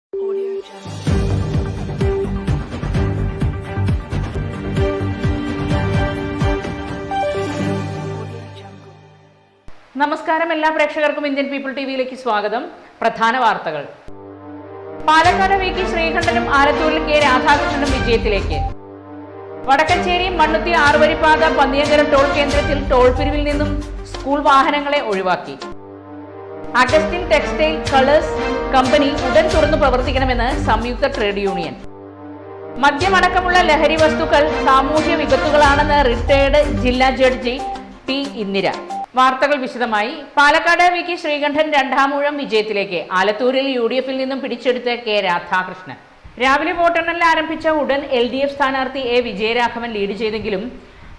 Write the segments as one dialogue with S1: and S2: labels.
S1: നമസ്കാരം, എല്ലാ പ്രേക്ഷകർക്കും ഇന്ത്യൻ പീപ്പിൾ ടിവിയിലേക്ക് സ്വാഗതം. പ്രധാന വാർത്തകൾ. പാലക്കാട് വി.കെ. ശ്രീകണ്ഠനും ആലത്തൂരിൽ കെ. രാധാകൃഷ്ണനും വിജയത്തിലേക്ക്. വടക്കഞ്ചേരി മണ്ണുത്തി ആറുവരിപ്പാത പന്നിയങ്കര ടോൾ കേന്ദ്രത്തിൽ ടോൾ പിരിവിൽ നിന്നും സ്കൂൾ വാഹനങ്ങളെ ഒഴിവാക്കി. അഗസ്റ്റിൻ ടെക്സ്റ്റൈൽ കളേഴ്സ് കമ്പനി ഉടൻ തുറന്നു പ്രവർത്തിക്കണമെന്ന് സംയുക്ത ട്രേഡ് യൂണിയൻ. മദ്യമടക്കമുള്ള ലഹരി വസ്തുക്കൾ സാമൂഹ്യ വിപത്തുകളാണെന്ന് റിട്ടയർഡ് ജില്ലാ ജഡ്ജി ടി. ഇന്ദിര. വാർത്തകൾ വിശദമായി. പാലക്കാട് വി.കെ. ശ്രീകണ്ഠൻ രണ്ടാമൂഴം വിജയത്തിലേക്ക്. ആലത്തൂരിൽ UDF-ൽ നിന്നും പിടിച്ചെടുത്ത കെ. രാധാകൃഷ്ണൻ. രാവിലെ വോട്ടെണ്ണൽ ആരംഭിച്ച ഉടൻ LDF സ്ഥാനാർത്ഥി എ. വിജയരാഘവൻ ലീഡ് ചെയ്തെങ്കിലും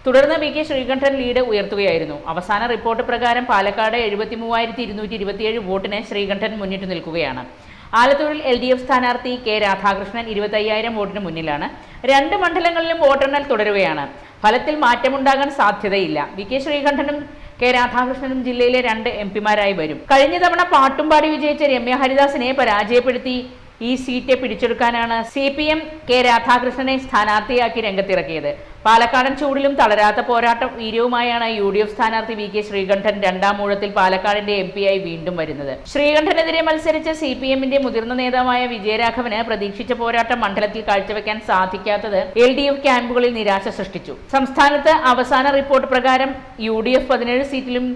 S1: തുടർന്ന് വി.കെ. ശ്രീകണ്ഠൻ ലീഡ് ഉയർത്തുകയായിരുന്നു. അവസാന റിപ്പോർട്ട് പ്രകാരം പാലക്കാട് 73,227 വോട്ടിന് ശ്രീകണ്ഠൻ മുന്നിട്ട് നിൽക്കുകയാണ്. ആലത്തൂരിൽ LDF സ്ഥാനാർത്ഥി കെ. രാധാകൃഷ്ണൻ 25,000 വോട്ടിന് മുന്നിലാണ്. രണ്ട് മണ്ഡലങ്ങളിലും വോട്ടെണ്ണൽ തുടരുകയാണ്. ഫലത്തിൽ മാറ്റമുണ്ടാകാൻ സാധ്യതയില്ല. വി.കെ. ശ്രീകണ്ഠനും കെ. രാധാകൃഷ്ണനും ജില്ലയിലെ 2 MP-മാരായി വരും. കഴിഞ്ഞ തവണ പാട്ടുംപാടി വിജയിച്ച രമ്യ ഹരിദാസിനെ പരാജയപ്പെടുത്തി ഈ സീറ്റ് പിടിച്ചെടുക്കാനാണ് CPM കെ. രാധാകൃഷ്ണനെ സ്ഥാനാർത്ഥിയാക്കി രംഗത്തിറക്കിയത്. പാലക്കാടൻ ചൂടിലും തളരാത്ത പോരാട്ടം വീര്യവുമായാണ് UDF സ്ഥാനാർത്ഥി വി.കെ. ശ്രീകണ്ഠൻ രണ്ടാമൂഴത്തിൽ പാലക്കാടിന്റെ MP-യായി വീണ്ടും വരുന്നത്. ശ്രീകണ്ഠനെതിരെ മത്സരിച്ച CPM-ന്റെ മുതിർന്ന നേതാവായ വിജയരാഘവന് പ്രതീക്ഷിച്ച പോരാട്ടം മണ്ഡലത്തിൽ കാഴ്ചവെക്കാൻ സാധിക്കാത്തത് LDF ക്യാമ്പുകളിൽ നിരാശ സൃഷ്ടിച്ചു. സംസ്ഥാനത്ത് അവസാന റിപ്പോർട്ട് പ്രകാരം UDF 17 സീറ്റിലും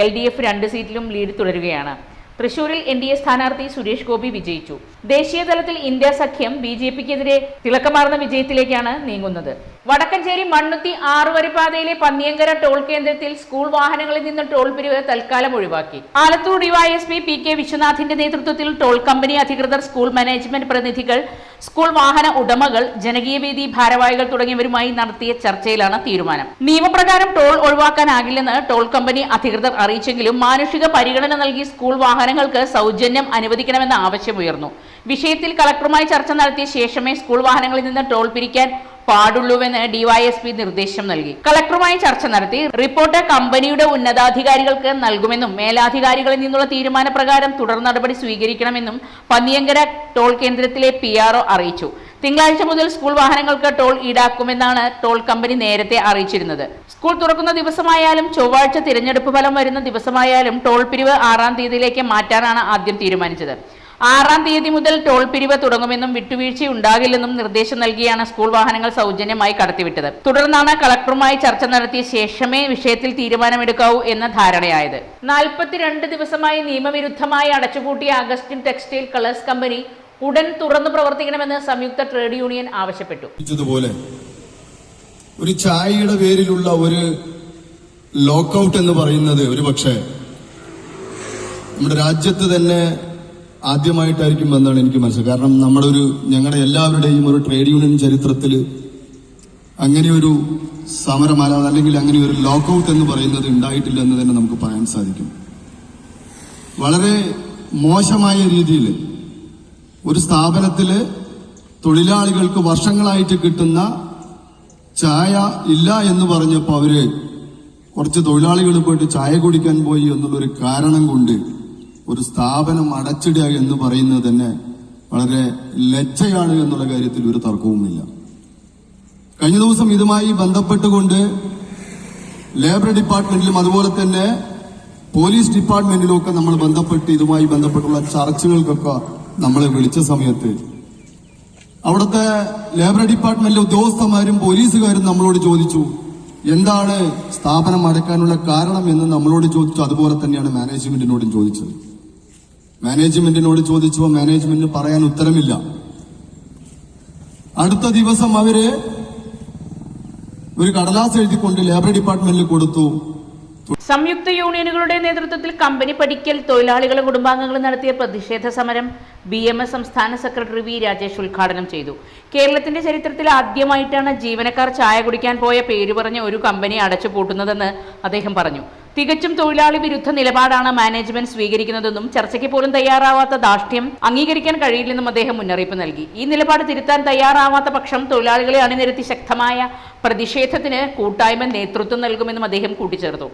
S1: LDF 2 സീറ്റിലും ലീഡ് തുടരുകയാണ്. തൃശൂരിൽ NDA സ്ഥാനാർത്ഥി സുരേഷ് ഗോപി വിജയിച്ചു. ദേശീയ തലത്തിൽ ഇന്ത്യ സഖ്യം BJP-ക്കെതിരെ തിളക്കമാർന്ന വിജയത്തിലേക്കാണ് നീങ്ങുന്നത്. വടക്കഞ്ചേരി മണ്ണുത്തി ആറുവരിപ്പാതയിലെ പന്നിയങ്കര ടോൾ കേന്ദ്രത്തിൽ സ്കൂൾ വാഹനങ്ങളിൽ നിന്ന് ടോൾ പിരിവ് തൽക്കാലം ഒഴിവാക്കി. Alathur DYSP P.K. വിശ്വനാഥിന്റെ നേതൃത്വത്തിൽ ടോൾ കമ്പനി അധികൃതർ, സ്കൂൾ മാനേജ്മെന്റ് പ്രതിനിധികൾ, സ്കൂൾ വാഹന ഉടമകൾ, ജനകീയവേദി ഭാരവാഹികൾ തുടങ്ങിയവരുമായി നടത്തിയ ചർച്ചയിലാണ് തീരുമാനം. നിയമപ്രകാരം ടോൾ ഒഴിവാക്കാനാകില്ലെന്ന് ടോൾ കമ്പനി അധികൃതർ അറിയിച്ചെങ്കിലും മാനുഷിക പരിഗണന നൽകി സ്കൂൾ വാഹനങ്ങൾക്ക് സൗജന്യം അനുവദിക്കണമെന്ന ആവശ്യമുയർന്നു. വിഷയത്തിൽ കളക്ടറുമായി ചർച്ച നടത്തിയ ശേഷമേ സ്കൂൾ വാഹനങ്ങളിൽ നിന്ന് ടോൾ പിരിക്കാൻ പാടുള്ളൂവെന്ന് DYSP നിർദ്ദേശം നൽകി. കളക്ടറുമായി ചർച്ച നടത്തി റിപ്പോർട്ട് കമ്പനിയുടെ ഉന്നതാധികാരികൾക്ക് നൽകുമെന്നും മേലധികാരികളിൽ നിന്നുള്ള തീരുമാനപ്രകാരം തുടർ നടപടി സ്വീകരിക്കണമെന്നും പന്നിയങ്കര ടോൾ കേന്ദ്രത്തിലെ PRO അറിയിച്ചു. തിങ്കളാഴ്ച മുതൽ സ്കൂൾ വാഹനങ്ങൾക്ക് ടോൾ ഈടാക്കുമെന്നാണ് ടോൾ കമ്പനി നേരത്തെ അറിയിച്ചിരുന്നത്. സ്കൂൾ തുറക്കുന്ന ദിവസമായാലും ചൊവ്വാഴ്ച തിരഞ്ഞെടുപ്പ് ഫലം വരുന്ന ദിവസമായാലും ടോൾ പിരിവ് 6-ാം തീയതിയിലേക്ക് മാറ്റാനാണ് ആദ്യം തീരുമാനിച്ചത്. 6-ാം തീയതി മുതൽ ടോൾ പിരിവ് തുടങ്ങുമെന്നും വിട്ടുവീഴ്ചയുണ്ടാകില്ലെന്നും നിർദ്ദേശം നൽകിയാണ് സ്കൂൾ വാഹനങ്ങൾ സൗജന്യമായി കടത്തിവിട്ടത്. തുടർന്നാണ് കളക്ടറുമായി ചർച്ച നടത്തിയ ശേഷമേ വിഷയത്തിൽ തീരുമാനമെടുക്കാവൂ എന്ന ധാരണയായത്. 42 ദിവസമായി നിയമവിരുദ്ധമായി അടച്ചുപൂട്ടിയ അഗസ്റ്റിൻ ടെക്സ്റ്റൈൽ കളേഴ്സ് കമ്പനി ഉടൻ തുറന്നു പ്രവർത്തിക്കണമെന്ന് സംയുക്ത ട്രേഡ് യൂണിയൻ ആവശ്യപ്പെട്ടു.
S2: ഒരു ചായയുടെ പേരിലുള്ള ഒരു ലോക്കൌട്ട് എന്ന് പറയുന്നത് ഒരുപക്ഷെ നമ്മുടെ രാജ്യത്ത് തന്നെ ആദ്യമായിട്ടായിരിക്കും എന്നാണ് എനിക്ക് മനസ്സിലായത്. കാരണം ഞങ്ങളുടെ എല്ലാവരുടെയും ഒരു ട്രേഡ് യൂണിയൻ ചരിത്രത്തിൽ അങ്ങനെയൊരു സമരം അല്ലെങ്കിൽ അങ്ങനെ ഒരു ലോക്കൌട്ട് എന്ന് പറയുന്നത് ഉണ്ടായിട്ടില്ല എന്ന് തന്നെ നമുക്ക് പറയാൻ സാധിക്കും. വളരെ മോശമായ രീതിയിൽ ഒരു സ്ഥാപനത്തില് തൊഴിലാളികൾക്ക് വർഷങ്ങളായിട്ട് കിട്ടുന്ന ചായ ഇല്ല എന്ന് പറഞ്ഞപ്പോൾ അവര് കുറച്ച് തൊഴിലാളികൾ പോയിട്ട് ചായ കുടിക്കാൻ പോയി എന്നുള്ളൊരു കാരണം കൊണ്ട് ഒരു സ്ഥാപനം അടച്ചിടുക എന്ന് പറയുന്നത് തന്നെ വളരെ ലജ്ജയാണ് എന്നുള്ള കാര്യത്തിൽ ഒരു തർക്കവുമില്ല. കഴിഞ്ഞ ദിവസം ഇതുമായി ബന്ധപ്പെട്ടുകൊണ്ട് ലേബർ ഡിപ്പാർട്ട്മെന്റിലും അതുപോലെ തന്നെ പോലീസ് ഡിപ്പാർട്ട്മെന്റിലും ഒക്കെ നമ്മൾ ബന്ധപ്പെട്ട് ഇതുമായി ബന്ധപ്പെട്ടുള്ള ചർച്ചകൾക്കൊക്കെ നമ്മളെ വിളിച്ച സമയത്ത് അവിടുത്തെ ലേബർ ഡിപ്പാർട്ട്മെന്റിലെ ഉദ്യോഗസ്ഥന്മാരും പോലീസുകാരും നമ്മളോട് ചോദിച്ചു എന്താണ് സ്ഥാപനം അടയ്ക്കാനുള്ള കാരണം എന്ന് നമ്മളോട് ചോദിച്ചു. അതുപോലെ തന്നെയാണ് മാനേജ്മെന്റിനോടും ചോദിച്ചത്. മാനേജ്മെന്റിനോട് ചോദിച്ചപ്പോൾ മാനേജ്മെന്റിന് പറയാൻ ഉത്തരമില്ല. അടുത്ത ദിവസം അവര് ഒരു കടലാസ് എഴുതിക്കൊണ്ട് ലേബർ ഡിപ്പാർട്ട്മെന്റിൽ കൊടുത്തു.
S1: സംയുക്ത യൂണിയനുകളുടെ നേതൃത്വത്തിൽ കമ്പനി പടിക്കൽ തൊഴിലാളികളും കുടുംബാംഗങ്ങളും നടത്തിയ പ്രതിഷേധ സമരം BMS സംസ്ഥാന സെക്രട്ടറി V. രാജേഷ് ഉദ്ഘാടനം ചെയ്തു. കേരളത്തിന്റെ ചരിത്രത്തിൽ ആദ്യമായിട്ടാണ് ജീവനക്കാർ ചായ കുടിക്കാൻ പോയ പേര് പറഞ്ഞ ഒരു കമ്പനി അടച്ചുപൂട്ടുന്നതെന്ന് അദ്ദേഹം പറഞ്ഞു. തികച്ചും തൊഴിലാളി വിരുദ്ധ നിലപാടാണ് മാനേജ്മെന്റ് സ്വീകരിക്കുന്നതെന്നും ചർച്ചയ്ക്ക് പോലും തയ്യാറാവാത്ത ധാർഷ്ട്യം അംഗീകരിക്കാൻ കഴിയില്ലെന്നും അദ്ദേഹം മുന്നറിയിപ്പ് നൽകി. ഈ നിലപാട് തിരുത്താൻ തയ്യാറാവാത്ത പക്ഷം തൊഴിലാളികളെ അണിനിരത്തി ശക്തമായ പ്രതിഷേധത്തിന് കൂട്ടായ്മ നേതൃത്വം നൽകുമെന്നും അദ്ദേഹം കൂട്ടിച്ചേർത്തു.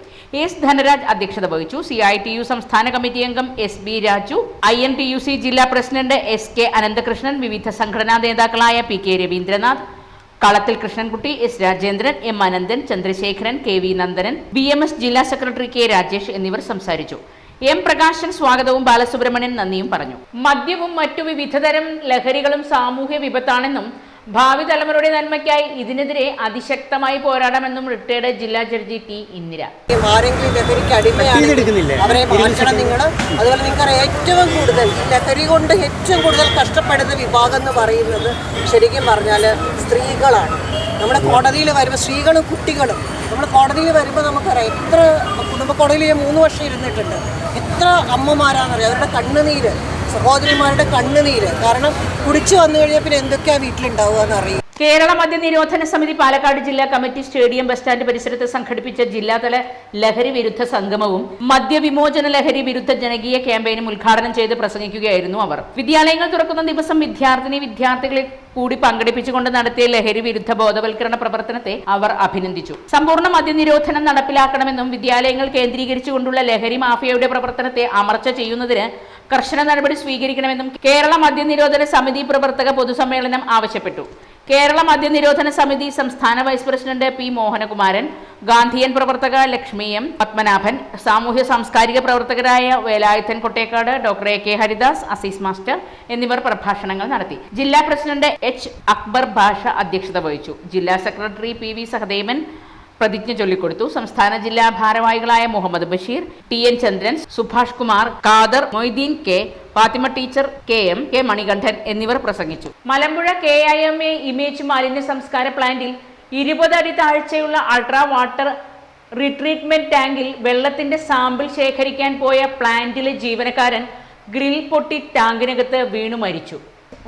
S1: എസ് ധനരാജ് അധ്യക്ഷത വഹിച്ചു. CITU സംസ്ഥാന കമ്മിറ്റി അംഗം SB രാജു, INTUC ജില്ലാ പ്രസിഡന്റ് SK അനന്തകൃഷ്ണൻ, വിവിധ സംഘടനാ നേതാക്കളായ PK രവീന്ദ്രനാഥ്, കളത്തിൽ Krishnankutty, S Rajendran, M Ananthan, Chandrasekharan, KV Nandanan, BMS ജില്ലാ സെക്രട്ടറി K രാജേഷ് എന്നിവർ സംസാരിച്ചു. M പ്രകാശൻ സ്വാഗതവും ബാലസുബ്രഹ്മണ്യൻ നന്ദിയും പറഞ്ഞു. മദ്യവും മറ്റു വിവിധതരം ലഹരികളും സാമൂഹ്യ വിപത്താണെന്നും ഭാവി തലമുറയുടെ നന്മയ്ക്കായി ഇതിനെതിരെ അതിശക്തമായി പോരാടാമെന്നും റിട്ടയർഡ് ജില്ലാ ജഡ്ജി T ഇന്ദിര.
S3: ആരെങ്കിലും ലഹരിക്ക് അടിമയാണെങ്കിൽ അവരെ മാറ്റണം നിങ്ങൾ. അതുപോലെ നിങ്ങൾക്ക് ഏറ്റവും കൂടുതൽ ലഹരി കൊണ്ട് ഏറ്റവും കൂടുതൽ കഷ്ടപ്പെടുന്ന വിഭാഗം എന്ന് പറയുന്നത് ശരിക്കും പറഞ്ഞാൽ സ്ത്രീകളാണ്. നമ്മുടെ കോടതിയിൽ വരുമ്പോൾ സ്ത്രീകളും കുട്ടികളും നമ്മൾ കോടതിയിൽ വരുമ്പോൾ നമുക്കറിയാം എത്ര കുടുംബ കോടതിയിൽ 3 വർഷം ഇരുന്നിട്ടുണ്ട്. എത്ര അമ്മമാരാണെന്നറിയാം, അവരുടെ കണ്ണുനീര്, സഹോദരിമാരുടെ കണ്ണുനീര്. കാരണം കുടിച്ചു വന്നു കഴിഞ്ഞാൽ പിന്നെ എന്തൊക്കെയാണ് വീട്ടിലുണ്ടാവുക എന്നറിയും.
S1: കേരള മദ്യ നിരോധന സമിതി പാലക്കാട് ജില്ലാ കമ്മിറ്റി സ്റ്റേഡിയം ബസ് സ്റ്റാൻഡ് പരിസരത്ത് സംഘടിപ്പിച്ച ജില്ലാതല ലഹരി വിരുദ്ധ സംഗമവും മദ്യവിമോചന ലഹരി വിരുദ്ധ ജനകീയ ക്യാമ്പയിനും ഉദ്ഘാടനം ചെയ്ത് പ്രസംഗിക്കുകയായിരുന്നു അവർ. വിദ്യാലയങ്ങൾ തുറക്കുന്ന ദിവസം വിദ്യാർത്ഥികളെ കൂടി പങ്കെടുപ്പിച്ചുകൊണ്ട് നടത്തിയ ലഹരി വിരുദ്ധ ബോധവൽക്കരണ പ്രവർത്തനത്തെ അവർ അഭിനന്ദിച്ചു. സമ്പൂർണ്ണ മദ്യനിരോധനം നടപ്പിലാക്കണമെന്നും വിദ്യാലയങ്ങൾ കേന്ദ്രീകരിച്ചുകൊണ്ടുള്ള ലഹരി മാഫിയയുടെ പ്രവർത്തനത്തെ അമർച്ച ചെയ്യുന്നതിന് കർശന നടപടി സ്വീകരിക്കണമെന്നും കേരള മദ്യനിരോധന സമിതി പ്രവർത്തക പൊതുസമ്മേളനം ആവശ്യപ്പെട്ടു. കേരള മദ്യനിരോധന സമിതി സംസ്ഥാന വൈസ് പ്രസിഡന്റ് P മോഹനകുമാരൻ, ഗാന്ധിയൻ പ്രവർത്തക ലക്ഷ്മി M പത്മനാഭൻ, സാമൂഹ്യ സാംസ്കാരിക പ്രവർത്തകരായ Velayudhan Kottekkad, doctor AK Haridas, Azeez master എന്നിവർ പ്രഭാഷണങ്ങൾ നടത്തി. ജില്ലാ പ്രസിഡന്റ് H അക്ബർ ഭാഷ അധ്യക്ഷത വഹിച്ചു. ജില്ലാ സെക്രട്ടറി PV സഹദേവൻ പ്രതിജ്ഞ ചൊല്ലിക്കൊടുത്തു. സംസ്ഥാന ജില്ലാ ഭാരവാഹികളായ Muhammad Basheer, TN Chandran, Subhash Kumar, Khader, Moideen K, Fathima teacher, KM, K Manikandan എന്നിവർ പ്രസംഗിച്ചു. മലമ്പുഴ KIMA ഇമേജ് മാലിന്യ സംസ്കാര പ്ലാന്റിൽ 20 അടി താഴ്ചയുള്ള അൾട്രാ വാട്ടർ റീട്രീറ്റ്മെന്റ് ടാങ്കിൽ വെള്ളത്തിന്റെ സാമ്പിൾ ശേഖരിക്കാൻ പോയ പ്ലാന്റിലെ ജീവനക്കാരൻ ഗ്രിൽ പൊട്ടി ടാങ്കിനകത്ത് വീണു മരിച്ചു.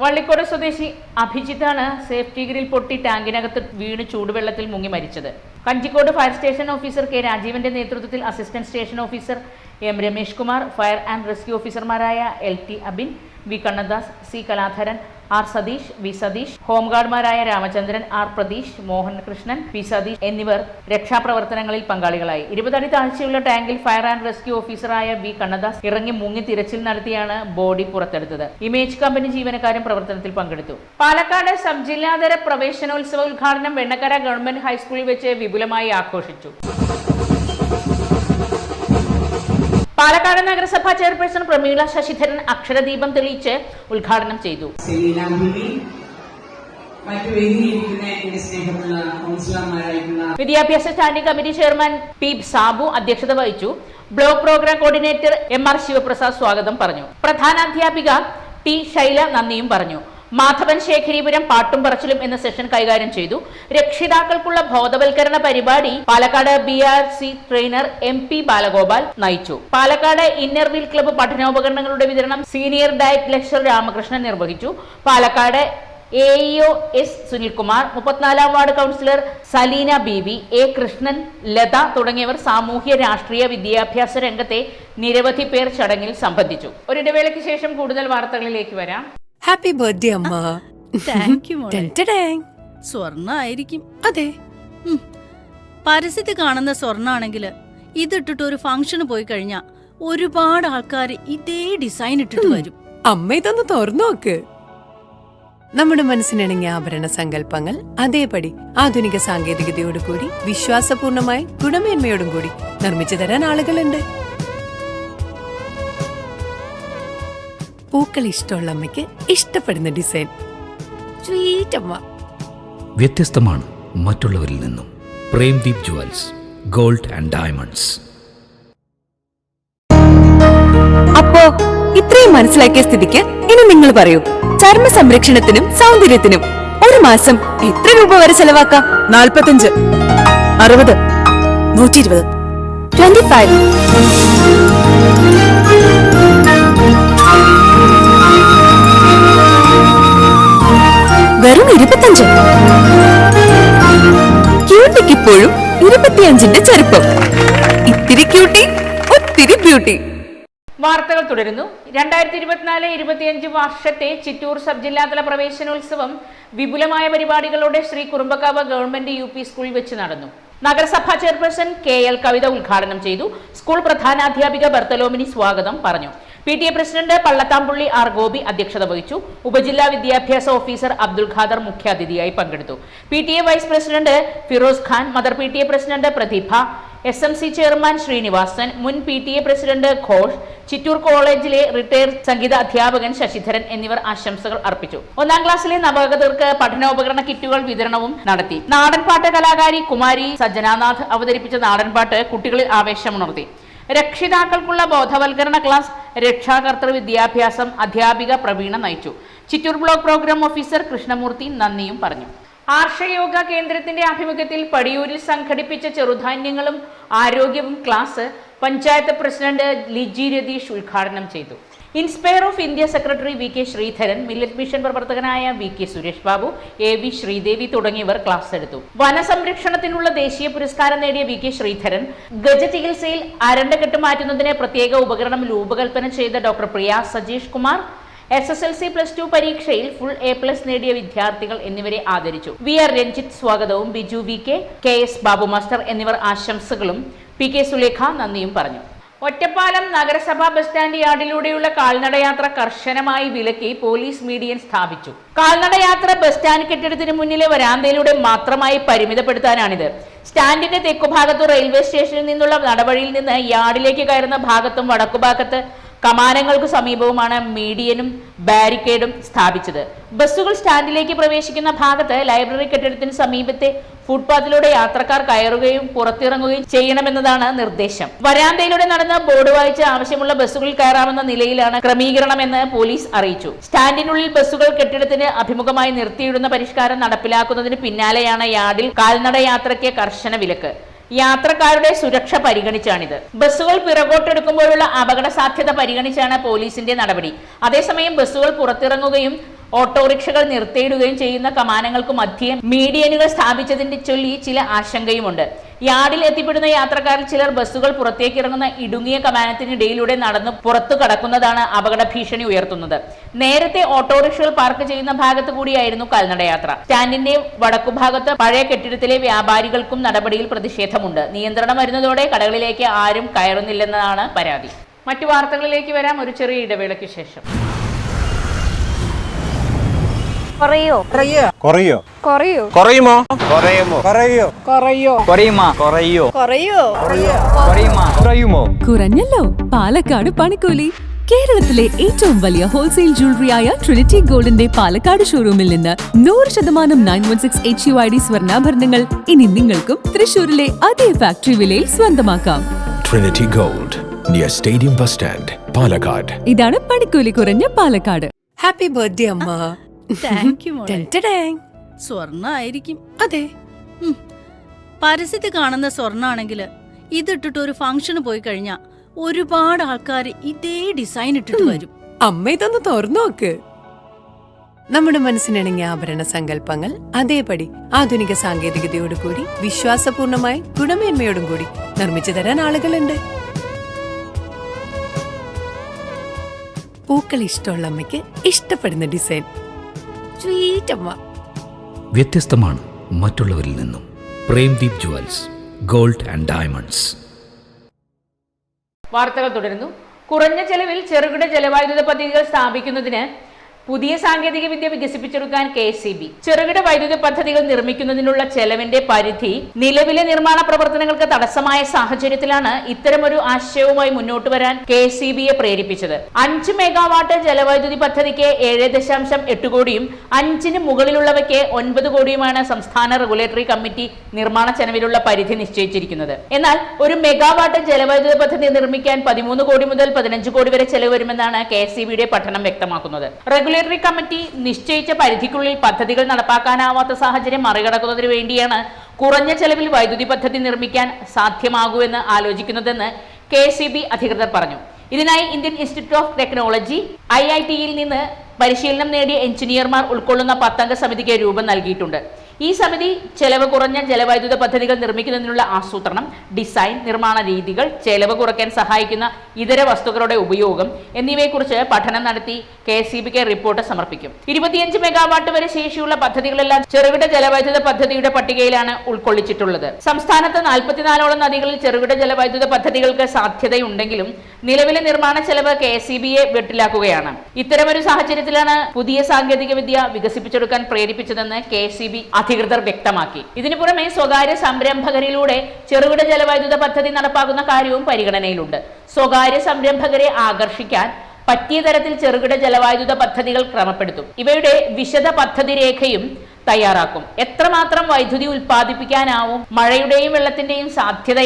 S1: വള്ളിക്കോട് സ്വദേശി അഭിജിത്താണ് സേഫ്റ്റി ഗ്രിൽ പൊട്ടി ടാങ്കിനകത്ത് വീണ് ചൂടുവെള്ളത്തിൽ മുങ്ങി മരിച്ചത്. Kanjikode fire station officer K രാജീവന്റെ നേതൃത്വത്തിൽ assistant station officer M Ramesh Kumar, fire and rescue ഓഫീസർമാരായ LT Abin, V Kannadas, C Kaladharan, R Satheesh, V Satheesh, ഹോംഗാർഡ്മാരായ രാമചന്ദ്രൻ, R പ്രതീഷ്, മോഹൻ കൃഷ്ണൻ, P സതീഷ് എന്നിവർ രക്ഷാപ്രവർത്തനങ്ങളിൽ പങ്കാളികളായി. 20 അടി താഴ്ചയുള്ള ടാങ്കിൽ ഫയർ ആൻഡ് റെസ്ക്യൂ ഓഫീസറായ V കണ്ണദാസ് ഇറങ്ങി മുങ്ങി തിരച്ചിൽ നടത്തിയാണ് ബോഡി പുറത്തെടുത്തത്. ഇമേജ് കമ്പനി ജീവനക്കാരും പ്രവർത്തനത്തിൽ പങ്കെടുത്തു. പാലക്കാട് സബ് ജില്ലാതല പ്രവേശനോത്സവ ഉദ്ഘാടനം വെണ്ണക്കര ഗവൺമെന്റ് ഹൈസ്കൂളിൽ വെച്ച് വിപുലമായി ആഘോഷിച്ചു. പാലക്കാട് നഗരസഭാ ചെയർപേഴ്സൺ പ്രമീള ശശിധരൻ അക്ഷരദീപം തെളിയിച്ച് ഉദ്ഘാടനം ചെയ്തു. വിദ്യാഭ്യാസ standing committee chairman P Sabu അധ്യക്ഷത വഹിച്ചു. Block programme coordinator MR Sivaprasad സ്വാഗതം പറഞ്ഞു. പ്രധാനാധ്യാപിക T ശൈല നന്ദിയും പറഞ്ഞു. മാധവൻ ശേഖരീപുരം പാട്ടും പറച്ചിലും എന്ന സെഷൻ കൈകാര്യം ചെയ്തു. രക്ഷിതാക്കൾക്കുള്ള ബോധവൽക്കരണ പരിപാടി Palakkad BRC trainer MP Balagopal നയിച്ചു. പാലക്കാട് ഇന്നർവീൽ ക്ലബ്ബ് പഠനോപകരണങ്ങളുടെ വിതരണം സീനിയർ ഡയറ്റ് ലെക്ചർ രാമകൃഷ്ണൻ നിർവഹിച്ചു. പാലക്കാട് AEO S സുനിൽകുമാർ, 34ാം ward councillor Saleena BV, A Krishnan, Latha തുടങ്ങിയവർ സാമൂഹ്യ രാഷ്ട്രീയ വിദ്യാഭ്യാസ രംഗത്തെ നിരവധി പേർ ചടങ്ങിൽ സംബന്ധിച്ചു. ഒരിടവേളയ്ക്ക് ശേഷം കൂടുതൽ വാർത്തകളിലേക്ക് വരാം.
S4: ഹാപ്പി ബർത്ത്ഡേ അമ്മ.
S5: താങ്ക് യു മോളെ. സ്വർണ്ണായിരിക്കും.
S4: അതെ,
S5: പരസ്യത്തിൽ കാണുന്ന സ്വർണ്ണാണെങ്കിൽ ഇതിട്ടിട്ട് ഒരു ഫംഗ്ഷന് പോയി കഴിഞ്ഞാ ഒരുപാട് ആൾക്കാർ ഇതേ ഡിസൈൻ ഇട്ടിട്ട് വരും.
S4: അമ്മ ഇതൊന്ന് തുറന്നു നോക്ക്. നമ്മുടെ മനസ്സിനിണങ്ങിയ ആഭരണ സങ്കല്പങ്ങൾ അതേപടി ആധുനിക സാങ്കേതികതയോടുകൂടി വിശ്വാസപൂർണമായി ഗുണമേന്മയോടും കൂടി നിർമ്മിച്ചു തരാൻ ആളുകളുണ്ട്. പൂക്കൾ ഇഷ്ടമുള്ള അമ്മയ്ക്ക് ഇഷ്ടപ്പെടുന്ന ഡിസൈൻ. സ്വീറ്റ് അമ്മ.
S6: വ്യത്യസ്തമാണ് മറ്റുള്ളവരിൽ നിന്നും. Premdeep jewels, gold and diamonds.
S4: അപ്പോ ഇത്രയും മനസ്സിലാക്കിയ സ്ഥിതിക്ക് ഇനി നിങ്ങൾ പറയൂ, ചർമ്മ സംരക്ഷണത്തിനും സൗന്ദര്യത്തിനും ഒരു മാസം എത്ര രൂപ വരെ ചെലവാക്കാം? 45, 60, 120, 25. വെറും 25. ക്യൂട്ടിക്ക് ഇപ്പോഴും 25ന്റെ ചെറുപ്പം. ഇത്തിരി ക്യൂട്ടി ഒത്തിരി ബ്യൂട്ടി.
S1: വാർത്തകൾ തുടരുന്നു. 2024-25 വർഷത്തെ ചിറ്റൂർ സബ് ജില്ലാതല പ്രവേശനോത്സവം വിപുലമായ പരിപാടികളോടെ ശ്രീ കുറുമ്പക്കാവ് ഗവൺമെന്റ് UP സ്കൂളിൽ വെച്ച് നടന്നു. നഗരസഭാ ചെയർപേഴ്സൺ KL കവിത ഉദ്ഘാടനം ചെയ്തു. സ്കൂൾ പ്രധാനാധ്യാപിക ബർത്തലോമിനി സ്വാഗതം പറഞ്ഞു. PTA president Pallathampully R. Gopi അധ്യക്ഷത വഹിച്ചു. ഉപജില്ലാ വിദ്യാഭ്യാസ ഓഫീസർ അബ്ദുൽ ഖാദർ മുഖ്യാതിഥിയായി പങ്കെടുത്തു. PTA vice president Firoz Khan, mother PTA president Prathibha, SMC chairman Srinivasan, മുൻ PTA പ്രസിഡന്റ് ഘോഷ്, ചിറ്റൂർ കോളേജിലെ റിട്ടയർഡ് സംഗീത അധ്യാപകൻ ശശിധരൻ എന്നിവർ ആശംസകൾ അർപ്പിച്ചു. 1ാം ക്ലാസ്സിലെ നവാഗതർക്ക് പഠനോപകരണ കിറ്റുകൾ വിതരണവും നടത്തി. നാടൻപാട്ട് കലാകാരി കുമാരി സജ്ജനാനാഥ് അവതരിപ്പിച്ച നാടൻപാട്ട് കുട്ടികളിൽ ആവേശമുണർത്തി. രക്ഷിതാക്കൾക്കുള്ള ബോധവൽക്കരണ ക്ലാസ് രക്ഷാകർതൃ വിദ്യാഭ്യാസം അധ്യാപിക പ്രവീണ നയിച്ചു. Chittur block programme officer Krishnamoorthy നന്ദിയും പറഞ്ഞു. ആർഷയോഗ കേന്ദ്രത്തിന്റെ ആഭിമുഖ്യത്തിൽ പടിയൂരിൽ സംഘടിപ്പിച്ച ചെറുധാന്യങ്ങളും ആരോഗ്യവും ക്ലാസ് പഞ്ചായത്ത് പ്രസിഡന്റ് ലിജി രതീഷ് ഉദ്ഘാടനം ചെയ്തു. Inspire of India secretary VK Sreedharan, millet mission പ്രവർത്തകനായ VK സുരേഷ് ബാബു, AV ശ്രീദേവി തുടങ്ങിയവർ ക്ലാസ് എടുത്തു. വനസംരക്ഷണത്തിനുള്ള ദേശീയ പുരസ്കാരം നേടിയ VK ശ്രീധരൻ, ഗജചികിത്സയിൽ അരണ്ടക്കെട്ട് മാറ്റുന്നതിന് പ്രത്യേക ഉപകരണം രൂപകൽപ്പന ചെയ്ത ഡോക്ടർ പ്രിയ സജീഷ് കുമാർ, SSLC +2 പരീക്ഷയിൽ ഫുൾ A+ നേടിയ വിദ്യാർത്ഥികൾ എന്നിവരെ ആദരിച്ചു. VR രഞ്ജിത്ത് സ്വാഗതവും Biju VK, KS Babu master എന്നിവർ ആശംസകളും PK സുലേഖ നന്ദിയും പറഞ്ഞു. ഒറ്റപ്പാലം നഗരസഭാ ബസ് സ്റ്റാൻഡ് യാർഡിലൂടെയുള്ള കാൽനടയാത്ര കർശനമായി വിലക്കി പോലീസ് മീഡിയൻ സ്ഥാപിച്ചു. കാൽനടയാത്ര ബസ് സ്റ്റാൻഡ് കെട്ടിടത്തിന് മുന്നിലെ വരാന്തയിലൂടെ മാത്രമായി പരിമിതപ്പെടുത്താനാണിത്. സ്റ്റാൻഡിന്റെ തെക്കുഭാഗത്ത് റെയിൽവേ സ്റ്റേഷനിൽ നിന്നുള്ള നടവഴിയിൽ നിന്ന് യാർഡിലേക്ക് കയറുന്ന ഭാഗത്തും വടക്കുഭാഗത്ത് കമാനങ്ങൾക്ക് സമീപവുമാണ് മീഡിയനും ബാരിക്കേഡും സ്ഥാപിച്ചത്. ബസ്സുകൾ സ്റ്റാൻഡിലേക്ക് പ്രവേശിക്കുന്ന ഭാഗത്ത് ലൈബ്രറി കെട്ടിടത്തിന് സമീപത്തെ ഫുട്പാത്തിലൂടെ യാത്രക്കാർ കയറുകയും പുറത്തിറങ്ങുകയും ചെയ്യണമെന്നതാണ് നിർദ്ദേശം. വരാന്തയിലൂടെ നടന്ന് ബോർഡ് വായിച്ച് ആവശ്യമുള്ള ബസ്സുകളിൽ കയറാമെന്ന നിലയിലാണ് ക്രമീകരണമെന്ന് പോലീസ് അറിയിച്ചു. സ്റ്റാൻഡിനുള്ളിൽ ബസ്സുകൾ കെട്ടിടത്തിന് അഭിമുഖമായി നിർത്തിയിടുന്ന പരിഷ്കാരം നടപ്പിലാക്കുന്നതിന് പിന്നാലെയാണ് യാർഡിൽ കാൽനട യാത്രയ്ക്ക് കർശന വിലക്ക്. യാത്രക്കാരുടെ സുരക്ഷ പരിഗണിച്ചാണിത്. ബസ്സുകൾ പിറകോട്ടെടുക്കുമ്പോഴുള്ള അപകട സാധ്യത പരിഗണിച്ചാണ് പോലീസിന്റെ നടപടി. അതേസമയം ബസ്സുകൾ പുറത്തിറങ്ങുകയും ഓട്ടോറിക്ഷകൾ നിർത്തിയിടുകയും ചെയ്യുന്ന കമാനങ്ങൾക്ക് മധ്യേ മീഡിയനുകൾ സ്ഥാപിച്ചതിന്റെ ചൊല്ലി ചില ആശങ്കയുമുണ്ട്. യാർഡിൽ എത്തിപ്പെടുന്ന യാത്രക്കാരിൽ ചിലർ ബസ്സുകൾ പുറത്തേക്ക് ഇറങ്ങുന്ന ഇടുങ്ങിയ കമാനത്തിനിടയിലൂടെ നടന്ന് പുറത്തു കടക്കുന്നതാണ് അപകട ഭീഷണി ഉയർത്തുന്നത്. നേരത്തെ ഓട്ടോറിക്ഷകൾ പാർക്ക് ചെയ്യുന്ന ഭാഗത്ത് കൂടിയായിരുന്നു കാൽനടയാത്ര. സ്റ്റാൻഡിന്റെ വടക്കുഭാഗത്ത് പഴയ കെട്ടിടത്തിലെ വ്യാപാരികൾക്കും നടപടിയിൽ പ്രതിഷേധമുണ്ട്. നിയന്ത്രണം വരുന്നതോടെ കടകളിലേക്ക് ആരും കയറുന്നില്ലെന്നതാണ് പരാതി. മറ്റു വാർത്തകളിലേക്ക് വരാം, ഒരു ചെറിയ ഇടവേളയ്ക്ക് ശേഷം.
S7: കുറയോ
S8: കുറയോ
S7: കുറയോ
S8: കുറയുമോ കുറയുമോ കുറയോ
S7: കുറയോ
S8: കുറയുമോ കുറയോ
S7: കുറയോ
S8: കുറയുമോ കുറയുമോ
S9: കുറഞ്ഞല്ലോ. പാലക്കാട് പണിക്കൂലി. കേരളത്തിലെ ഏറ്റവും വലിയ ഹോൾസെയിൽ ജ്വല്ലറിയായ ട്രിനിറ്റി ഗോൾഡിന്റെ പാലക്കാട് ഷോറൂമിൽ നിന്ന് 100% 916 HUID സ്വർണ്ണാഭരണങ്ങൾ ഇനി നിങ്ങൾക്കും തൃശൂരിലെ അതേ ഫാക്ടറി വിലയിൽ സ്വന്തമാക്കാം.
S10: Trinity gold near stadium bus stand, Palakkad.
S9: ഇതാണ് പണിക്കൂലി കുറഞ്ഞ പാലക്കാട്.
S4: ഹാപ്പി ബർത്ത്ഡേ അമ്മ.
S5: Thank you. സ്വർണ്ണായിരിക്കും.
S4: അതെ,
S5: പരസ്യത്തിൽ കാണുന്ന സ്വർണ്ണാണെങ്കിൽ ഇതിട്ടിട്ട് ഒരു ഫംഗ്ഷന് പോയി കഴിഞ്ഞാ ഒരുപാട് ആൾക്കാർ ഇതേ ഡിസൈൻ ഇട്ടിട്ട് വരും.
S4: അമ്മ ഇതൊന്ന് തുറന്നു നോക്ക്. നമ്മുടെ മനസ്സിനിണങ്ങിയ ആഭരണ സങ്കല്പങ്ങൾ അതേപടി ആധുനിക സാങ്കേതികതയോടു കൂടി വിശ്വാസപൂർണമായി ഗുണമേന്മയോടും കൂടി നിർമ്മിച്ചു തരാൻ ആളുകളുണ്ട്. പൂക്കൾ ഇഷ്ടമുള്ള അമ്മയ്ക്ക് ഇഷ്ടപ്പെടുന്ന ഡിസൈൻ. സ്വീറ്റ് അമ്മ.
S6: വ്യത്യസ്തമാണ് മറ്റുള്ളവരിൽ നിന്നും. Premdeep jewels, gold and diamonds.
S1: വാർത്തകൾ തുടരുന്നു. കുറഞ്ഞ ചെലവിൽ ചെറുകിട ജലവൈദ്യുത പദ്ധതികൾ സ്ഥാപിക്കുന്നതിന് പുതിയ സാങ്കേതിക വിദ്യ വികസിപ്പിച്ചെടുക്കാൻ KSEB. ചെറുകിട വൈദ്യുത പദ്ധതികൾ നിർമ്മിക്കുന്നതിനുള്ള ചെലവിന്റെ പരിധി നിലവിലെ നിർമ്മാണ പ്രവർത്തനങ്ങൾക്ക് തടസ്സമായ സാഹചര്യത്തിലാണ് ഇത്തരമൊരു ആശയവുമായി മുന്നോട്ട് വരാൻ KSEBയെ പ്രേരിപ്പിച്ചത്. 5 മെഗാവാട്ട് ജലവൈദ്യുതി പദ്ധതിക്ക് 7.8 കോടിയും 5-ന് മുകളിലുള്ളവയ്ക്ക് 9 കോടിയുമാണ് സംസ്ഥാന റെഗുലേറ്ററി കമ്മിറ്റി നിർമ്മാണ ചെലവിലുള്ള പരിധി നിശ്ചയിച്ചിരിക്കുന്നത്. എന്നാൽ 1 മെഗാവാട്ട് ജലവൈദ്യുത പദ്ധതി നിർമ്മിക്കാൻ 13 കോടി മുതൽ 15 കോടി വരെ ചെലവ് വരുമെന്നാണ് KSEBയുടെ പഠനം വ്യക്തമാക്കുന്നത്. റെഗുലേറ്ററി കമ്മിറ്റി നിശ്ചയിച്ച പരിധിക്കുള്ളിൽ പദ്ധതികൾ നടപ്പാക്കാനാവാത്ത സാഹചര്യം മറികടക്കുന്നതിന് വേണ്ടിയാണ് കുറഞ്ഞ ചെലവിൽ വൈദ്യുതി പദ്ധതി നിർമ്മിക്കാൻ സാധ്യമാകുമെന്ന് ആലോചിക്കുന്നതെന്ന് KSEB അധികൃതർ പറഞ്ഞു. ഇതിനായി ഇന്ത്യൻ ഇൻസ്റ്റിറ്റ്യൂട്ട് ഓഫ് ടെക്നോളജി IIT-യിൽ നിന്ന് പരിശീലനം നേടിയ എഞ്ചിനീയർമാർ ഉൾക്കൊള്ളുന്ന 10 അംഗ സമിതിക്ക് രൂപം നൽകിയിട്ടുണ്ട്. ഈ സമിതി ചെലവ് കുറഞ്ഞ ജലവൈദ്യുത പദ്ധതികൾ നിർമ്മിക്കുന്നതിനുള്ള ആസൂത്രണം, ഡിസൈൻ, നിർമ്മാണ രീതികൾ, ചെലവ് കുറയ്ക്കാൻ സഹായിക്കുന്ന ഇതര വസ്തുക്കളുടെ ഉപയോഗം എന്നിവയെക്കുറിച്ച് പഠനം നടത്തി KSEBക്ക് റിപ്പോർട്ട് സമർപ്പിക്കും. 25 മെഗാവാട്ട് വരെ ശേഷിയുള്ള പദ്ധതികളെല്ലാം ചെറുകിട ജലവൈദ്യുത പദ്ധതിയുടെ പട്ടികയിലാണ് ഉൾക്കൊള്ളിച്ചിട്ടുള്ളത്. സംസ്ഥാനത്ത് 44ഓളം നദികളിൽ ചെറുകിട ജലവൈദ്യുത പദ്ധതികൾക്ക് സാധ്യതയുണ്ടെങ്കിലും നിലവിലെ നിർമ്മാണ ചെലവ് KSEBയെ വെട്ടിലാക്കുകയാണ്. ഇത്തരമൊരു സാഹചര്യത്തിലാണ് പുതിയ സാങ്കേതിക വിദ്യ വികസിപ്പിച്ചെടുക്കാൻ പ്രേരിപ്പിച്ചതെന്ന് KSEB അധികൃതർ വ്യക്തമാക്കി. ഇതിനു പുറമെ സ്വകാര്യ സംരംഭകരിലൂടെ ചെറുകിട ജലവൈദ്യുത പദ്ധതി നടപ്പാക്കുന്ന കാര്യവും പരിഗണനയിലുണ്ട്. സ്വകാര്യ സംരംഭകരെ ആകർഷിക്കാൻ പറ്റിയ തരത്തിൽ ചെറുകിട ജലവൈദ്യുത പദ്ധതികൾ ക്രമപ്പെടുത്തും. ഇവയുടെ വിശദ പദ്ധതി രേഖയും തയ്യാറാക്കും. എത്രമാത്രം വൈദ്യുതി ഉൽപ്പാദിപ്പിക്കാനാവും, മഴയുടെയും വെള്ളത്തിന്റെയും സാധ്യത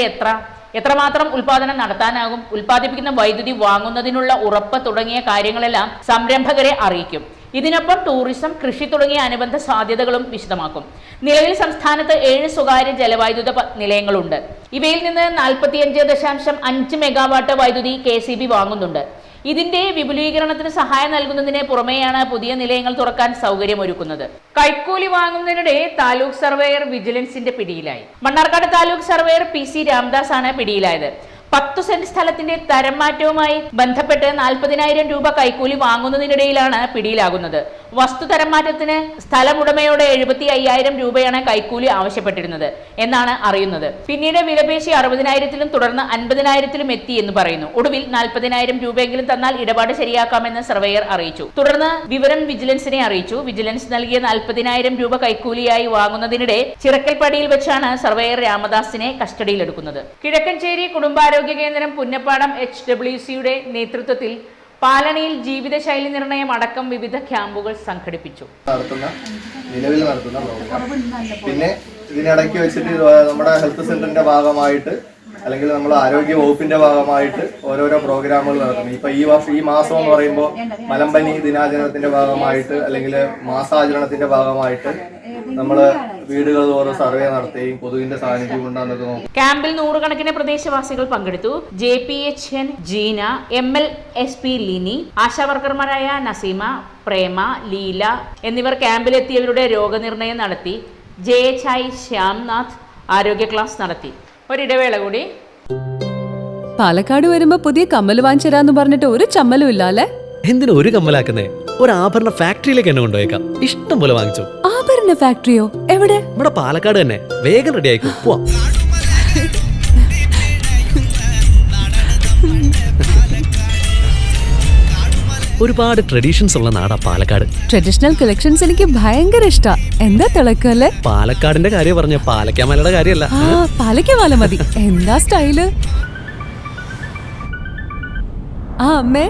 S1: എത്രമാത്രം ഉൽപാദനം നടത്താനാകും, ഉൽപ്പാദിപ്പിക്കുന്ന വൈദ്യുതി വാങ്ങുന്നതിനുള്ള ഉറപ്പ് തുടങ്ങിയ കാര്യങ്ങളെല്ലാം സംരംഭകരെ അറിയിക്കും. ഇതിനൊപ്പം ടൂറിസം, കൃഷി തുടങ്ങിയ അനുബന്ധ സാധ്യതകളും വിശദമാക്കും. നിലവിൽ സംസ്ഥാനത്ത് 7 സ്വകാര്യ ജലവൈദ്യുത നിലയങ്ങളുണ്ട്. ഇവയിൽ നിന്ന് 45.5 മെഗാവാട്ട് വൈദ്യുതി KSEB വാങ്ങുന്നുണ്ട്. ഇതിന്റെ വിപുലീകരണത്തിന് സഹായം നൽകുന്നതിന് പുറമെയാണ് പുതിയ നിലയങ്ങൾ തുറക്കാൻ സൗകര്യമൊരുക്കുന്നത്. കൈക്കൂലി വാങ്ങുന്നതിനിടെ താലൂക്ക് സർവേയർ വിജിലൻസിന്റെ പിടിയിലായി. മണ്ണാർക്കാട് താലൂക്ക് സർവേയർ PC രാംദാസ് ആണ് പിടിയിലായത്. 10 സെന്റ് സ്ഥലത്തിന്റെ തരം മാറ്റവുമായി ബന്ധപ്പെട്ട് 40,000 രൂപ കൈക്കൂലി വാങ്ങുന്നതിനിടയിലാണ് പിടിയിലാകുന്നത്. വസ്തു തരം മാറ്റത്തിന് സ്ഥലമുടമയോട് 75,000 രൂപയാണ് കൈക്കൂലി ആവശ്യപ്പെട്ടിരുന്നത് എന്നാണ് അറിയുന്നത്. പിന്നീട് വിലപേശി 60,000-ലും തുടർന്ന് 50,000-ലും എത്തി എന്ന് പറയുന്നു. ഒടുവിൽ 40,000 രൂപയെങ്കിലും തന്നാൽ ഇടപാട് ശരിയാക്കാമെന്ന് സർവേയർ അറിയിച്ചു. തുടർന്ന് വിവരം വിജിലൻസിനെ അറിയിച്ചു. വിജിലൻസ് നൽകിയ 40,000 രൂപ കൈക്കൂലിയായി വാങ്ങുന്നതിനിടെ ചിറക്കൽപ്പടിയിൽ വെച്ചാണ് സർവേയർ രാമദാസിനെ കസ്റ്റഡിയിലെടുക്കുന്നത്. കിഴക്കഞ്ചേരി കുടുംബാരോഗ്യ കേന്ദ്രം പുന്നപ്പാടം HWCയുടെ നേതൃത്വത്തിൽ പാലണിയിൽ ജീവിതശൈലി നിർണയം അടക്കം വിവിധ ക്യാമ്പുകൾ സംഘടിപ്പിച്ചു.
S2: നിലവിൽ നടത്തുന്ന പ്രോഗ്രാം, പിന്നെ ഇതിനിടയ്ക്ക് വെച്ചിട്ട് നമ്മുടെ ഹെൽത്ത് സെന്ററിന്റെ ഭാഗമായിട്ട് അല്ലെങ്കിൽ നമ്മൾ ആരോഗ്യ വകുപ്പിന്റെ ഭാഗമായിട്ട് ഓരോരോ പ്രോഗ്രാമുകൾ നടത്തുന്നു. ഇപ്പൊ ഈ മാസം എന്ന് പറയുമ്പോൾ മലമ്പനി ദിനാചരണത്തിന്റെ ഭാഗമായിട്ട് അല്ലെങ്കിൽ മാസാചരണത്തിന്റെ ഭാഗമായിട്ട് നമ്മൾ വീടുകൾ തോറും സർവേ നടത്തുകയും കൊതുകിന്റെ സാന്നിധ്യം ഉണ്ടാകുന്നത് നോക്കും.
S1: ക്യാമ്പിൽ 100 കണക്കിന് പ്രദേശവാസികൾ പങ്കെടുത്തു. JPHN ജീന, MLSP ലിനി, ആശാവർക്കർമാരായ നസീമ, പ്രേമ, ലീല എന്നിവർ ക്യാമ്പിലെത്തിയവരുടെ രോഗനിർണയം നടത്തി. JHI ശ്യാംനാഥ് ആരോഗ്യ ക്ലാസ് നടത്തി. ഒരിടവേള കൂടി.
S9: പാലക്കാട് വരുമ്പോ പുതിയ കമ്മൽ വാങ്ങിച്ചരാന്ന് പറഞ്ഞിട്ട് ഒരു ചമ്മലും ഇല്ല അല്ലേ?
S11: എന്തിനു ഒരു കമ്മലാക്കുന്നേ? ഒരു ആഭരണ ഫാക്ടറിയിലേക്ക് എന്നെ കൊണ്ടുപോയേക്കാം. ഇഷ്ടം പോലെ വാങ്ങിച്ചു.
S9: ആഭരണ ഫാക്ടറിയോ? എവിടെ?
S11: നമ്മുടെ പാലക്കാട് തന്നെ. വേഗം റെഡി ആയിക്കോ, പോവാം. ഒരുപാട് ട്രഡീഷൻസ് ഉള്ള നാടാ പാലക്കാട്.
S9: ട്രഡീഷണൽ കളക്ഷൻസ് എനിക്ക് ഭയങ്കര ഇഷ്ടാ. എന്താ തിളക്കല്ലേ?
S11: പാലക്കാടിന്റെ കാര്യം പറഞ്ഞ പാലക്കാമലയുടെ കാര്യമല്ല.
S9: പാലക്കാമല മതി. എന്താ സ്റ്റൈല്? അമ്മേ,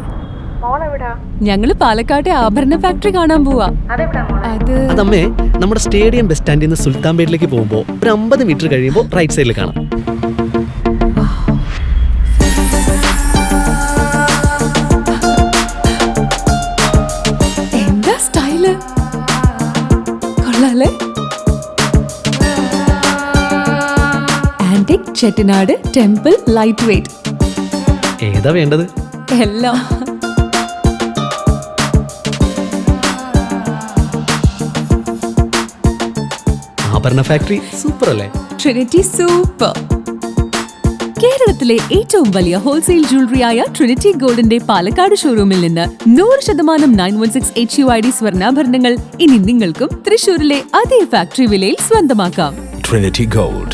S9: ഞങ്ങള് പാലക്കാട്ടെ ആഭരണ ഫാക്ടറി കാണാൻ പോവാ.
S11: അതമ്മേ, നമ്മുടെ സ്റ്റേഡിയം ബസ് സ്റ്റാൻഡിൽ നിന്ന് സുൽത്താൻപേട്ടിലേക്ക് പോകുമ്പോ ഒരു 50 മീറ്റർ കഴിയുമ്പോ റൈറ്റ് സൈഡിൽ കാണാം.
S9: എന്താ സ്റ്റൈല്? കൊള്ളാലേ? Antique Chettinad temple light weight.
S11: ഏതാ വേണ്ടത്?
S9: എല്ലാം.
S11: ആഭരണ ഫാക്ടറി സൂപ്പർ അല്ലേ?
S9: Trinity super. കേരളത്തിലെ ഏറ്റവും വലിയ ഹോൾസെയിൽ ജ്വല്ലറിയായ ട്രിനിറ്റി ഗോൾഡിന്റെ പാലക്കാട് ഷോറൂമിൽ നിന്ന് 100% 916 HUID സ്വർണ്ണാഭരണങ്ങൾ ഇനി നിങ്ങൾക്കും തൃശൂരിലെ അതേ ഫാക്ടറി വിലയിൽ സ്വന്തമാക്കാം.
S10: Trinity Gold,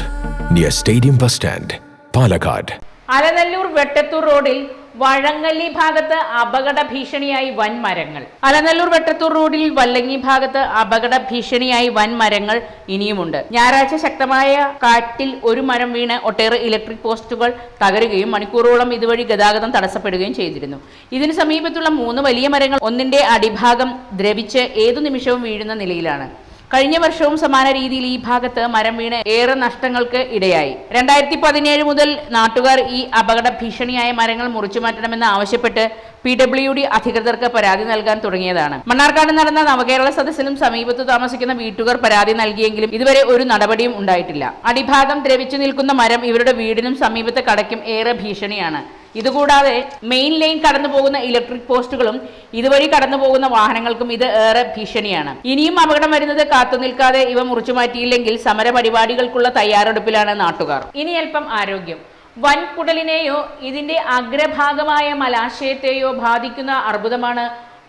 S10: near Stadium Bus Stand, Palakkad.
S1: Alanallur Vettathur റോഡിൽ വഴങ്ങല്ലി ഭാഗത്ത് അപകട ഭീഷണിയായി വൻ മരങ്ങൾ. അലനല്ലൂർ വെട്ടത്തൂർ റോഡിൽ വല്ലങ്ങി ഭാഗത്ത് അപകട ഭീഷണിയായി വൻ മരങ്ങൾ ഇനിയുമുണ്ട്. ഞായറാഴ്ച ശക്തമായ കാറ്റിൽ ഒരു മരം വീണ് ഒട്ടേറെ ഇലക്ട്രിക് പോസ്റ്റുകൾ തകരുകയും മണിക്കൂറോളം ഇതുവഴി ഗതാഗതം തടസ്സപ്പെടുകയും ചെയ്തിരുന്നു. ഇതിന് സമീപത്തുള്ള 3 വലിയ മരങ്ങൾ ഒന്നിന്റെ അടിഭാഗം ദ്രവിച്ച് ഏതു നിമിഷവും വീഴുന്ന നിലയിലാണ്. കഴിഞ്ഞ വർഷവും സമാന രീതിയിൽ ഈ ഭാഗത്ത് മരം വീണ് ഏറെ നഷ്ടങ്ങൾക്ക് ഇടയായി. 2017 മുതൽ നാട്ടുകാർ ഈ അപകട ഭീഷണിയായ മരങ്ങൾ മുറിച്ചുമാറ്റണമെന്ന് ആവശ്യപ്പെട്ട് PWD അധികൃതർക്ക് പരാതി നൽകാൻ തുടങ്ങിയതാണ്. മണ്ണാർക്കാട് നടന്ന നവകേരള സദസ്സിലും സമീപത്ത് താമസിക്കുന്ന വീട്ടുകാർ പരാതി നൽകിയെങ്കിലും ഇതുവരെ ഒരു നടപടിയും ഉണ്ടായിട്ടില്ല. അടിഭാഗം ദ്രവിച്ചു നിൽക്കുന്ന മരം ഇവരുടെ വീടിനും സമീപത്തെ കടയ്ക്കും ഏറെ ഭീഷണിയാണ്. ഇതുകൂടാതെ മെയിൻ ലൈൻ കടന്നു പോകുന്ന ഇലക്ട്രിക് പോസ്റ്റുകളും ഇതുവഴി കടന്നു പോകുന്ന വാഹനങ്ങൾക്കും ഇത് ഏറെ ഭീഷണിയാണ്. ഇനിയും അപകടം വരുന്നത് കാത്തു നിൽക്കാതെ ഇവ മുറിച്ചു മാറ്റിയില്ലെങ്കിൽ സമര പരിപാടികൾക്കുള്ള തയ്യാറെടുപ്പിലാണ് നാട്ടുകാർ. ഇനി അല്പം ആരോഗ്യം. വൻകുടലിനെയോ ഇതിന്റെ അഗ്രഭാഗമായ മലാശയത്തെയോ ബാധിക്കുന്ന അർബുദമാണ്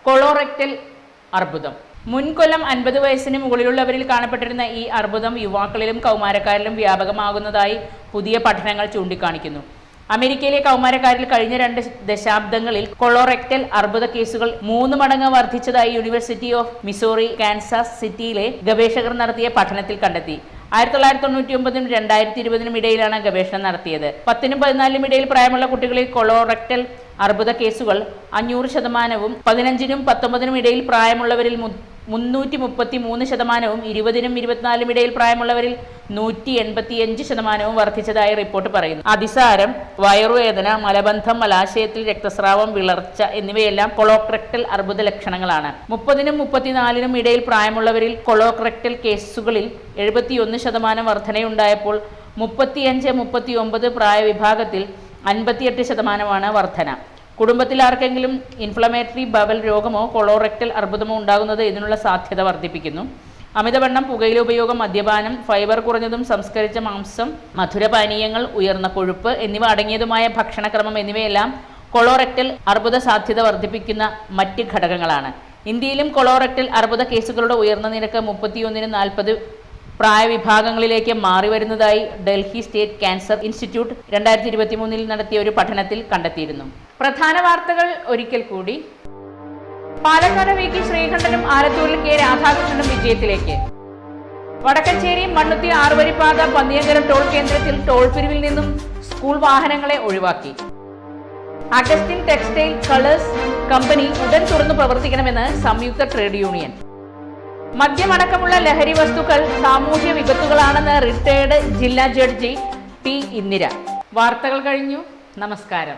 S1: കൊളോറെക്ടൽ അർബുദം. മുൻകൊല്ലം 50 വയസ്സിന് മുകളിലുള്ളവരിൽ കാണപ്പെട്ടിരുന്ന ഈ അർബുദം യുവാക്കളിലും കൗമാരക്കാരിലും വ്യാപകമാകുന്നതായി പുതിയ പഠനങ്ങൾ ചൂണ്ടിക്കാണിക്കുന്നു. അമേരിക്കയിലെ കൗമാരക്കാരിൽ കഴിഞ്ഞ 2 ദശാബ്ദങ്ങളിൽ കൊളോറെക്ടൽ അർബുദ കേസുകൾ 3 മടങ്ങ് വർദ്ധിച്ചതായി യൂണിവേഴ്സിറ്റി ഓഫ് മിസോറി കാൻസാസ് സിറ്റിയിലെ ഗവേഷകർ നടത്തിയ പഠനത്തിൽ കണ്ടെത്തി. 1999-നും 2020-നും ഇടയിലാണ് ഗവേഷണം നടത്തിയത്. 10-നും 14-നും ഇടയിൽ പ്രായമുള്ള കുട്ടികളിൽ കൊളോറെക്ടൽ അർബുദ കേസുകൾ 500%, 15-നും 19-നും ഇടയിൽ പ്രായമുള്ളവരിൽ 333%, 20-നും 24-നും ഇടയിൽ പ്രായമുള്ളവരിൽ 185% വർദ്ധിച്ചതായി റിപ്പോർട്ട് പറയുന്നു. അതിസാരം, വയറുവേദന, മലബന്ധം, മലാശയത്തിൽ രക്തസ്രാവം, വിളർച്ച എന്നിവയെല്ലാം കൊളോറെക്ടൽ അർബുദ ലക്ഷണങ്ങളാണ്. 30-നും 34-നും ഇടയിൽ പ്രായമുള്ളവരിൽ കൊളോറെക്ടൽ കേസുകളിൽ 71% വർധനയുണ്ടായപ്പോൾ 35-39 പ്രായവിഭാഗത്തിൽ 58% വർധന. കുടുംബത്തിൽ ആർക്കെങ്കിലും ഇൻഫ്ലമേറ്ററി ബവൽ രോഗമോ കൊളോറെക്ടൽ അർബുദമോ ഉണ്ടാകുന്നത് ഇതിനുള്ള സാധ്യത വർദ്ധിപ്പിക്കുന്നു. അമിതവണ്ണം, പുകയില ഉപയോഗം, മദ്യപാനം, ഫൈബർ കുറഞ്ഞതും സംസ്കരിച്ച മാംസം, മധുരപാനീയങ്ങൾ, ഉയർന്ന കൊഴുപ്പ് എന്നിവ അടങ്ങിയതുമായ ഭക്ഷണക്രമം എന്നിവയെല്ലാം കൊളോറെക്ടൽ അർബുദ സാധ്യത വർദ്ധിപ്പിക്കുന്ന മറ്റ് ഘടകങ്ങളാണ്. ഇന്ത്യയിലും കൊളോറെക്ടൽ അർബുദ കേസുകളുടെ ഉയർന്ന നിരക്ക് 31-നും 40 പ്രായവിഭാഗങ്ങളിലേക്ക് മാറി വരുന്നതായി ഡൽഹി സ്റ്റേറ്റ് ക്യാൻസർ ഇൻസ്റ്റിറ്റ്യൂട്ട് 2023-ൽ നടത്തിയ ഒരു പഠനത്തിൽ കണ്ടെത്തിയിരുന്നു. പ്രധാന വാർത്തകൾ ഒരിക്കൽ കൂടി. പാലക്കാട് VK ശ്രീകണ്ഠനും ആലത്തൂരിൽ K രാധാകൃഷ്ണനും വിജയത്തിലേക്ക്. വടക്കഞ്ചേരി മണ്ണുത്തി 6-വരിപ്പാത പന്നിയങ്കരം ടോൾ കേന്ദ്രത്തിൽ ടോൾ പിരിവിൽ നിന്നും സ്കൂൾ വാഹനങ്ങളെ ഒഴിവാക്കി. അഗസ്റ്റിൻ ടെക്സ്റ്റൈൽ കളേഴ്സ് കമ്പനി ഉടൻ തുറന്നു പ്രവർത്തിക്കണമെന്ന് സംയുക്ത ട്രേഡ് യൂണിയൻ. മദ്യമടക്കമുള്ള ലഹരി വസ്തുക്കൾ സാമൂഹ്യ വിപത്തുകളാണെന്ന് റിട്ടയർഡ് ജില്ലാ ജഡ്ജി P. ഇന്ദിര. വാർത്തകൾ കഴിഞ്ഞു. നമസ്കാരം.